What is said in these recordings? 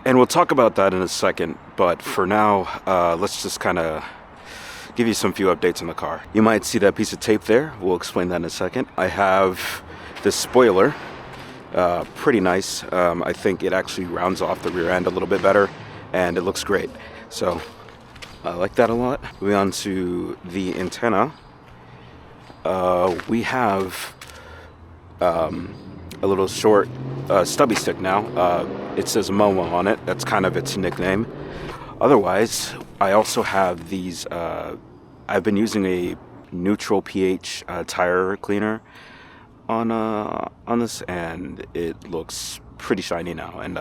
And we'll talk about that in a second, but for now, let's just kind of give you some few updates on the car. You might see that piece of tape there. We'll explain that in a second. I have this spoiler, pretty nice. I think it actually rounds off the rear end a little bit better, and it looks great. So I like that a lot. Moving on to the antenna. We have a little short stubby stick now. It says Momo on it. That's kind of its nickname. Otherwise, I also have these. I've been using a neutral pH tire cleaner on this, and it looks pretty shiny now. And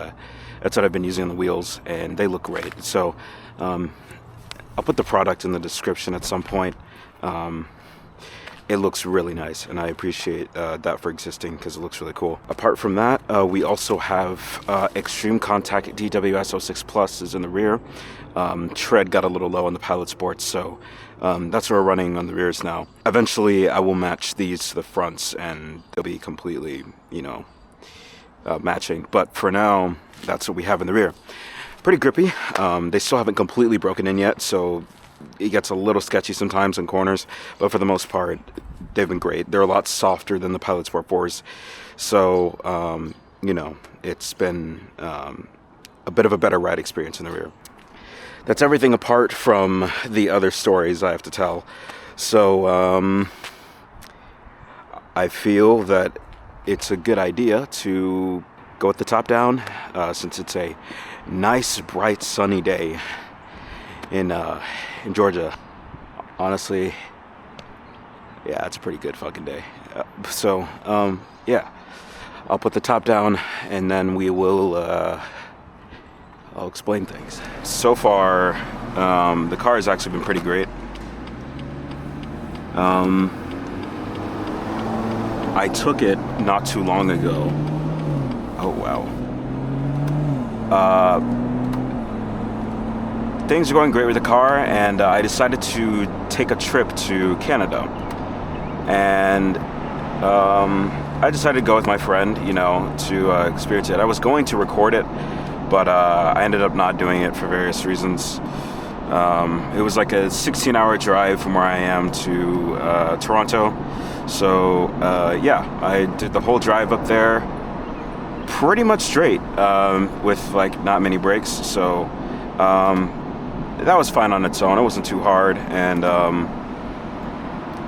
that's what I've been using on the wheels, and they look great. So I'll put the product in the description at some point. It looks really nice, and I appreciate that for existing because it looks really cool. Apart from that, we also have Extreme Contact DWS 06 Plus is in the rear. Tread got a little low on the Pilot Sports, so that's what we're running on the rears now. Eventually, I will match these to the fronts, and they'll be completely, matching. But for now, that's what we have in the rear. Pretty grippy. They still haven't completely broken in yet, so it gets a little sketchy sometimes in corners, but for the most part, they've been great. They're a lot softer than the Pilot Sport 4s, so, it's been a bit of a better ride experience in the rear. That's everything apart from the other stories I have to tell. So, I feel that it's a good idea to go with the top down, since it's a nice, bright, sunny day in Georgia. Honestly, yeah, it's a pretty good fucking day. So, I'll put the top down, and then we will, I'll explain things. So far, the car has actually been pretty great. I took it not too long ago. Oh, wow. Things are going great with the car, and I decided to take a trip to Canada. And I decided to go with my friend, to experience it. I was going to record it, but I ended up not doing it for various reasons. It was like a 16-hour drive from where I am to Toronto. So, I did the whole drive up there pretty much straight, with not many breaks. So, that was fine on its own. It wasn't too hard, and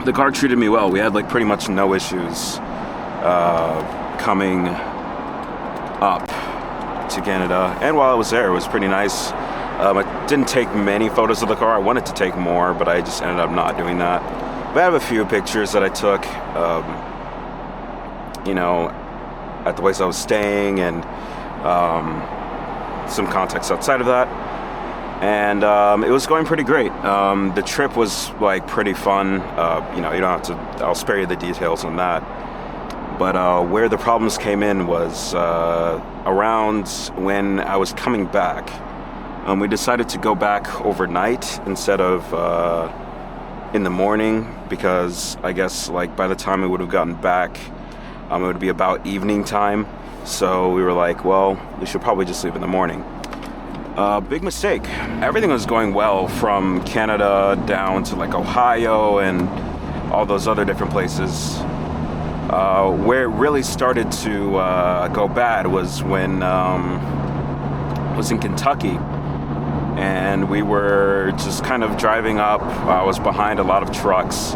the car treated me well. We had pretty much no issues coming up to Canada, and while I was there, it was pretty nice. I didn't take many photos of the car. I wanted to take more, but I just ended up not doing that. But I have a few pictures that I took, at the place I was staying, and some context outside of that. And it was going pretty great. The trip was pretty fun. You don't have to. I'll spare you the details on that. But where the problems came in was around when I was coming back. We decided to go back overnight instead of in the morning, because I guess by the time we would have gotten back, it would be about evening time. So we were like, well, we should probably just leave in the morning. Big mistake. Everything was going well from Canada down to Ohio and all those other different places. Where it really started to go bad was when was in Kentucky, and we were just kind of driving up. I was behind a lot of trucks,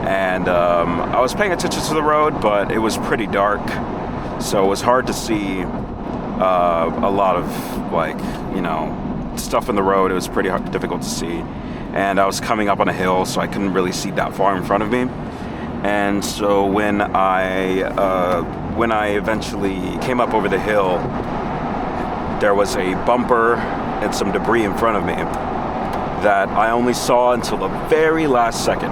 and I was paying attention to the road, but it was pretty dark, so it was hard to see a lot of stuff in the road. It was pretty difficult to see, and I was coming up on a hill, so I couldn't really see that far in front of me. And so when I eventually came up over the hill, there was a bumper and some debris in front of me that I only saw until the very last second.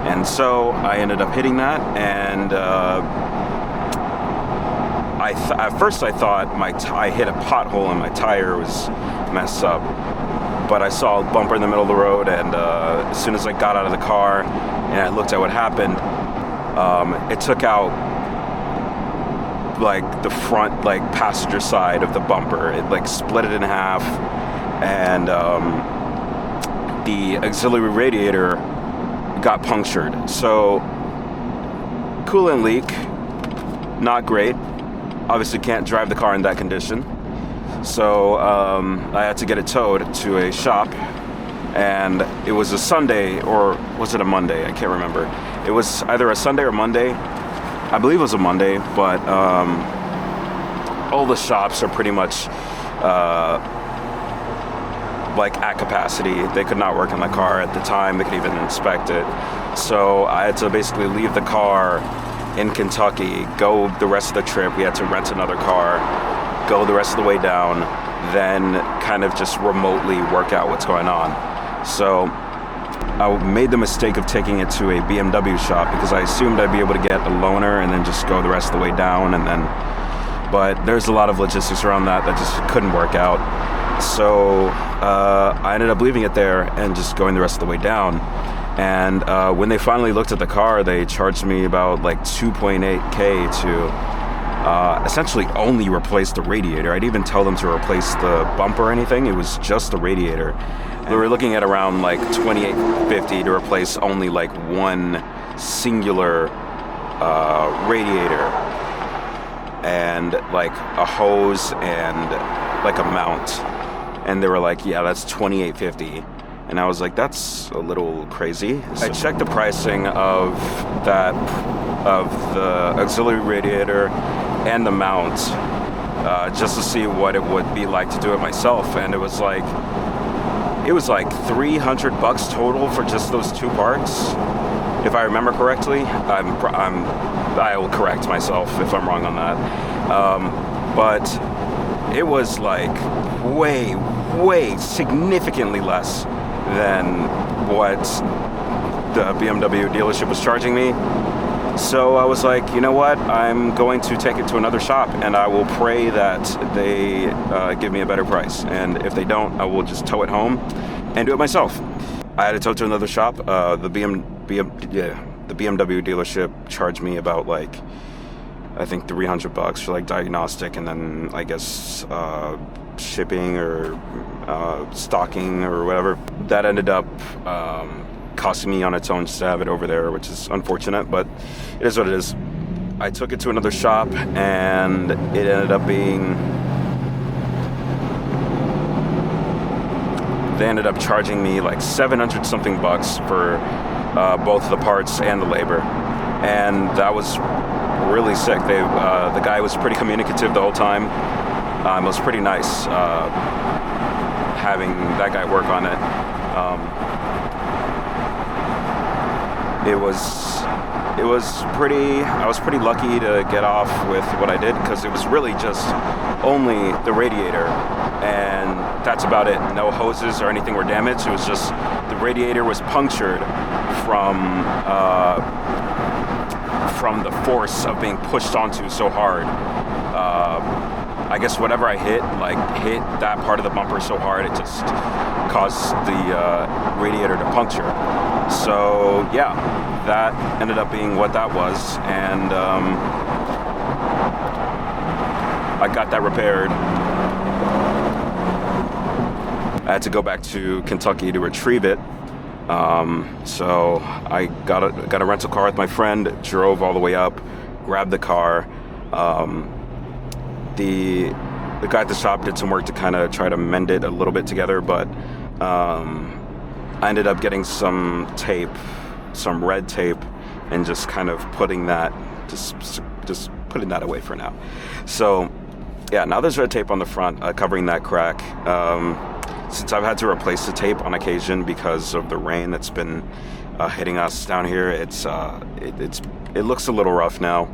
And so I ended up hitting that, and at first I thought I hit a pothole and my tire was messed up. But I saw a bumper in the middle of the road, and as soon as I got out of the car and I looked at what happened, it took out like the front like passenger side of the bumper. It like split it in half, and the auxiliary radiator got punctured. So coolant leak, not great. Obviously can't drive the car in that condition. So I had to get it towed to a shop, and it was a Sunday, or was it a Monday? I can't remember. It was either a Sunday or Monday. I believe it was a Monday, but all the shops are pretty much like at capacity. They could not work on the car at the time. They could even inspect it. So I had to basically leave the car in Kentucky, go the rest of the trip. We had to rent another car, go the rest of the way down, then kind of just remotely work out what's going on. So I made the mistake of taking it to a BMW shop because I assumed I'd be able to get a loaner and then just go the rest of the way down, and then, but there's a lot of logistics around that just couldn't work out. So I ended up leaving it there and just going the rest of the way down. And when they finally looked at the car, they charged me about like $2.8K to essentially only replace the radiator. I didn't even tell them to replace the bumper or anything. It was just the radiator. They were looking at around like $2,850 to replace only like one singular radiator and like a hose and like a mount. And they were like, yeah, that's $2,850. And I was like, that's a little crazy. So I checked the pricing of that, of the auxiliary radiator and the mount, just to see what it would be like to do it myself. And it was like $300 total for just those two parts, if I remember correctly. I will correct myself if I'm wrong on that. But it was like way significantly less than what the BMW dealership was charging me. So I was like, you know what? I'm going to take it to another shop, and I will pray that they give me a better price. And if they don't, I will just tow it home and do it myself. I had to tow it to another shop. The BMW dealership charged me about like, I think $300 for like diagnostic, and then I guess shipping or stocking or whatever. That ended up costing me on its own just to have it over there, which is unfortunate, but it is what it is. I took it to another shop, and it ended up being, they ended up charging me like 700 something bucks for both the parts and the labor, and that was really sick. The guy was pretty communicative the whole time. It was pretty nice having that guy work on it. I was pretty lucky to get off with what I did, because it was really just only the radiator, and that's about it. No hoses or anything were damaged. It was just the radiator was punctured from the force of being pushed onto so hard. I guess whatever I hit that part of the bumper so hard, it just caused the radiator to puncture. So yeah, that ended up being what that was, and I got that repaired. I had to go back to Kentucky to retrieve it. So I got a rental car with my friend, drove all the way up, grabbed the car. The guy at the shop did some work to kind of try to mend it a little bit together, but I ended up getting some tape, some red tape, and just kind of putting that away for now. So yeah, now there's red tape on the front covering that crack. Since I've had to replace the tape on occasion because of the rain that's been hitting us down here, it looks a little rough now.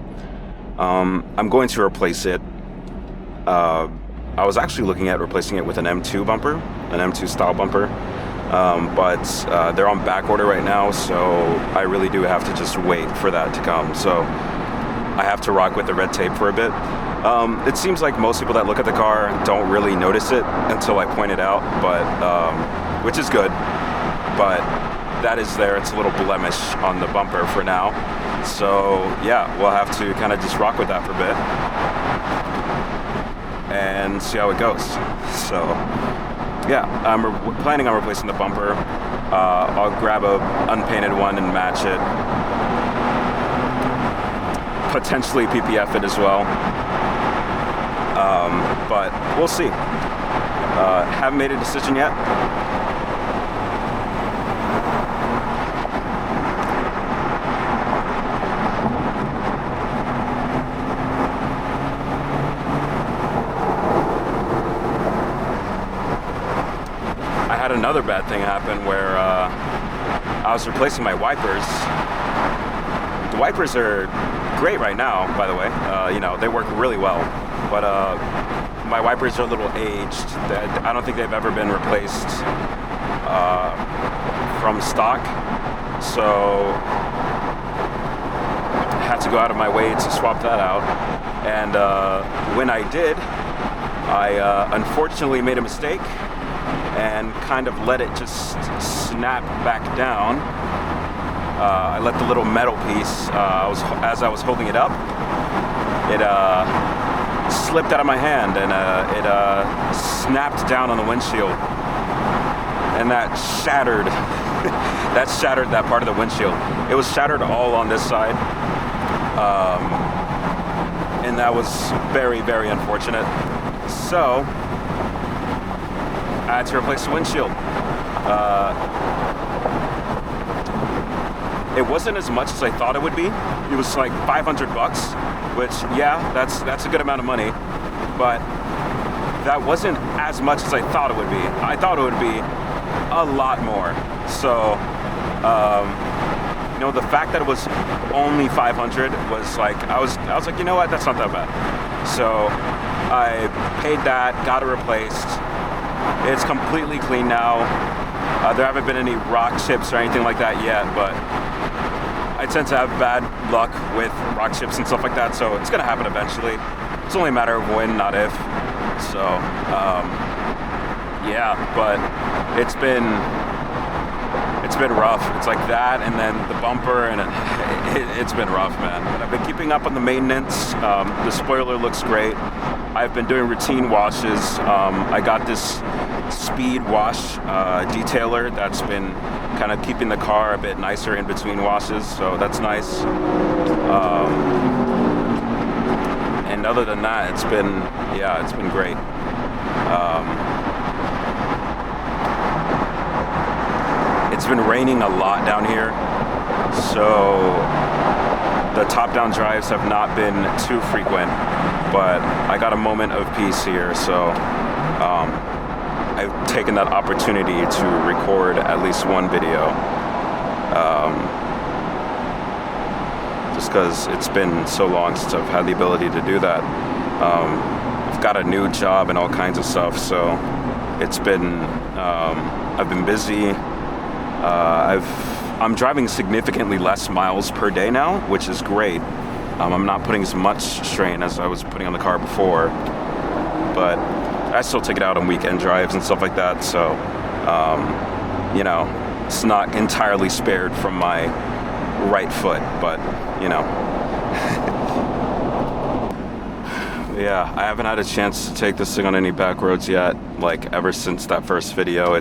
I'm going to replace it. I was actually looking at replacing it with an M2 bumper, an M2 style bumper, but they're on back order right now, so I really do have to just wait for that to come. So I have to rock with the red tape for a bit. It seems like most people that look at the car don't really notice it until I point it out, but which is good. But that is there. It's a little blemish on the bumper for now. So yeah, we'll have to kind of just rock with that for a bit. and see how it goes. So yeah, I'm planning on replacing the bumper. I'll grab a unpainted one and match it. Potentially PPF it as well. But we'll see. Haven't made a decision yet. I had another bad thing happen where I was replacing my wipers. The wipers are great right now, by the way. You know, they work really well. But my wipers are a little aged. I don't think they've ever been replaced from stock. So I had to go out of my way to swap that out. And when I did, I unfortunately made a mistake and kind of let it just snap back down. I let the little metal piece, as I was holding it up, it slipped out of my hand and it snapped down on the windshield, and that shattered that part of the windshield. It was shattered all on this side, and that was very, very unfortunate. So I had to replace the windshield. It wasn't as much as I thought it would be. It was like $500, which, yeah, that's a good amount of money, but that wasn't as much as I thought it would be. I thought it would be a lot more. So, you know, the fact that it was only $500 was like, I was like, you know what, that's not that bad. So I paid that, got it replaced. It's completely clean now. There haven't been any rock chips or anything like that yet, but I tend to have bad luck with rock chips and stuff like that, so it's gonna happen eventually. It's only a matter of when, not if. So, yeah, but it's been rough. It's like that, and then the bumper, and it's been rough, man. But I've been keeping up on the maintenance. The spoiler looks great. I've been doing routine washes. I got this speed wash detailer that's been kind of keeping the car a bit nicer in between washes, so that's nice. And other than that, it's been great. It's been raining a lot down here, so the top-down drives have not been too frequent, but I got a moment of peace here, so I've taken that opportunity to record at least one video, just because it's been so long since I've had the ability to do that. I've got a new job and all kinds of stuff, so it's been, I've been busy. I'm driving significantly less miles per day now, which is great. I'm not putting as much strain as I was putting on the car before, but I still take it out on weekend drives and stuff like that, so, you know, it's not entirely spared from my right foot, but, you know. Yeah, I haven't had a chance to take this thing on any back roads yet, like, ever since that first video.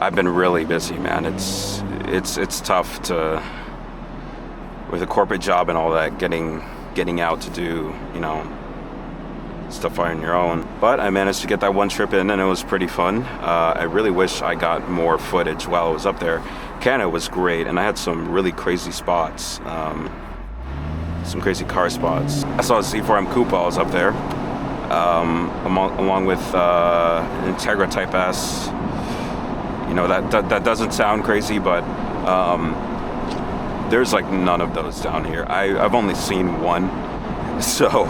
I've been really busy, man. It's tough to, with a corporate job and all that, getting out to do, you know, stuff on your own. But I managed to get that one trip in, and it was pretty fun. I really wish I got more footage while I was up there. Canada was great, and I had some really crazy spots, some crazy car spots. I saw a Z4M Coupe while I was up there, along with Integra Type S. You know, that doesn't sound crazy, but there's like none of those down here. I've only seen one, so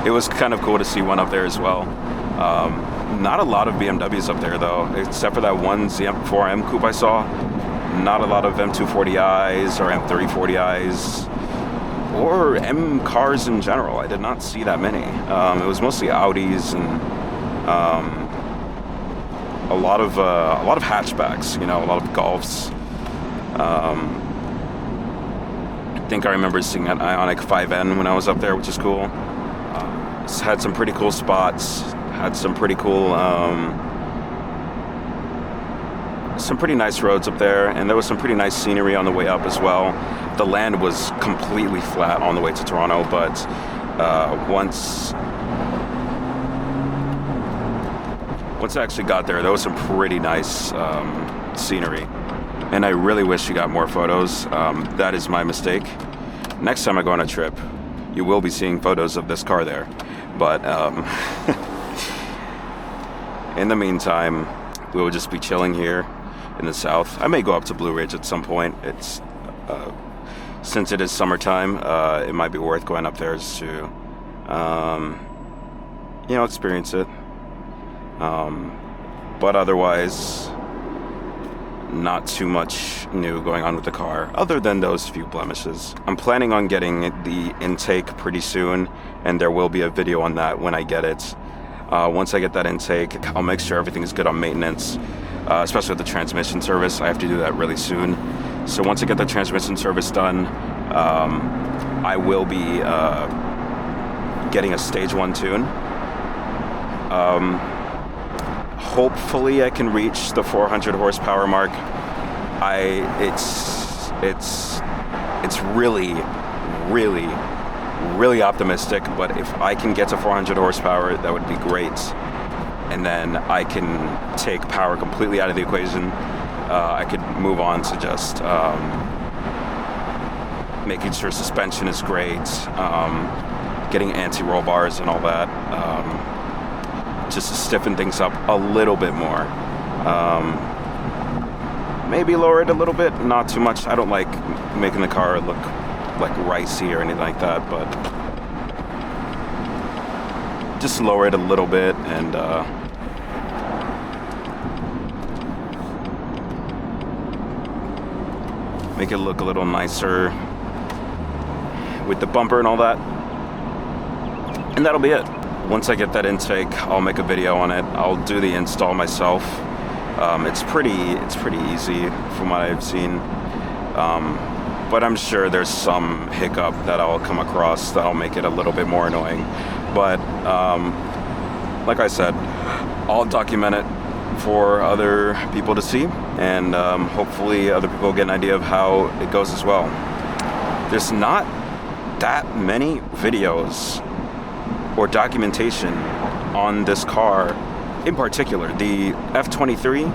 it was kind of cool to see one up there as well. Not a lot of BMWs up there though, except for that one Z4M Coupe I saw. Not a lot of M240i's or M340i's or M cars in general. I did not see that many. It was mostly Audis and a lot of hatchbacks, you know, a lot of Golfs. I think I remember seeing an Ioniq 5N when I was up there, which is cool. It's had some pretty cool spots, had some pretty cool, some pretty nice roads up there, and there was some pretty nice scenery on the way up as well. The land was completely flat on the way to Toronto, but once I actually got there was some pretty nice scenery, and I really wish you got more photos. That is my mistake. Next time I go on a trip, you will be seeing photos of this car there, but in the meantime, we will just be chilling here in the south. I may go up to Blue Ridge at some point. It's since it is summertime, it might be worth going up there just to experience it. But otherwise, not too much new going on with the car, other than those few blemishes. I'm planning on getting the intake pretty soon, and there will be a video on that when I get it. Once I get that intake, I'll make sure everything is good on maintenance, especially with the transmission service. I have to do that really soon. So once I get the transmission service done, I will be getting a stage 1 tune. Hopefully I can reach the 400 horsepower mark. It's really, really, really optimistic, but if I can get to 400 horsepower, that would be great. And then I can take power completely out of the equation. I could move on to just making sure suspension is great, getting anti-roll bars and all that. Just to stiffen things up a little bit more. Maybe lower it a little bit, not too much. I don't like making the car look like ricey or anything like that, but just lower it a little bit and make it look a little nicer with the bumper and all that. And that'll be it. Once I get that intake, I'll make a video on it. I'll do the install myself. It's pretty easy from what I've seen. But I'm sure there's some hiccup that I'll come across that'll make it a little bit more annoying. But like I said, I'll document it for other people to see, and hopefully other people get an idea of how it goes as well. There's not that many videos or documentation on this car in particular. The F23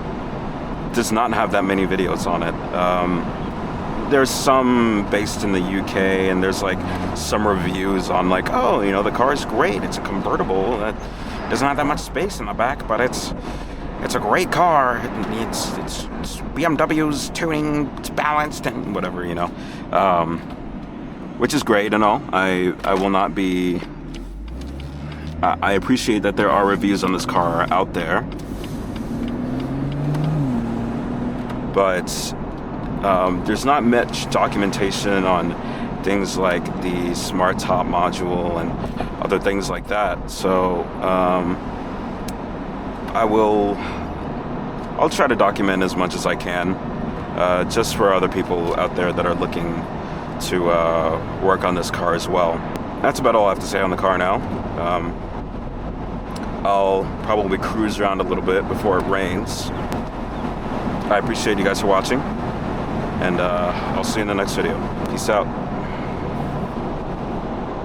does not have that many videos on it. There's some based in the UK, and there's like some reviews on like, oh, the car is great, it's a convertible that doesn't have that much space in the back, but it's a great car, it's BMW's tuning, it's balanced and whatever, which is great and all. I will not be I appreciate that there are reviews on this car out there, but there's not much documentation on things like the smart top module and other things like that. So I'll try to document as much as I can, just for other people out there that are looking to work on this car as well. That's about all I have to say on the car now. I'll probably cruise around a little bit before it rains. I appreciate you guys for watching, and I'll see you in the next video. Peace out.